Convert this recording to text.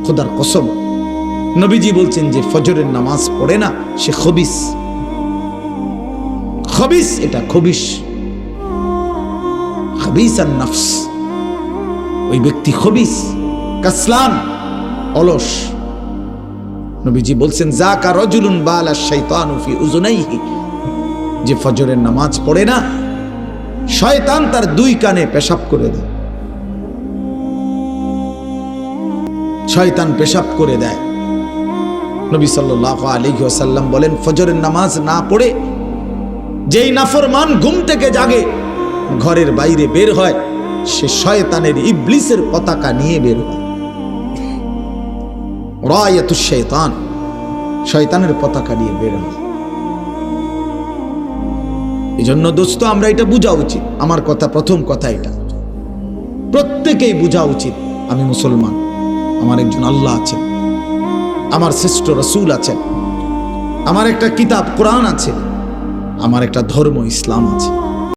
খোদার কসম, নবীজি বলছেন যে ফজরের নামাজ পড়ে না সে খবিস। খবিস, এটা খবিস, খবিস আর নফস। ওই ব্যক্তি খবিস, কাসলান, অলস। নবীজি বলছেন যাকা রাজুলুন বালা শাইতানু ফি উযুনাইহি, যে ফজরের নামাজ পড়ে না শয়তান তার দুই কানে পেশাব করে দেয়। শয়তান পেশাব করে দেয়। নবী সাল্লাল্লাহু আলাইহি ওয়াসাল্লাম বলেন ফজরের নামাজ না পড়ে যেই নাফরমান ঘুম থেকে জাগে ঘরের বাইরে বের হয় সে শয়তানের ইবলিসের পতাকা নিয়ে বের হয়। রায়াতুশ শাইতান, শয়তানের পতাকা নিয়ে বের হয়। এজন্য দোস্ত আমরা এটা বোঝা উচিত। আমার কথা, প্রথম কথা এটা প্রত্যেকেই বোঝা উচিত, আমি মুসলমান, আমার একজন আল্লাহ আছেন, আমার শ্রেষ্ঠ রাসূল আছেন, আমার একটা কিতাব কোরআন আছে, আমার একটা ধর্ম ইসলাম আছে।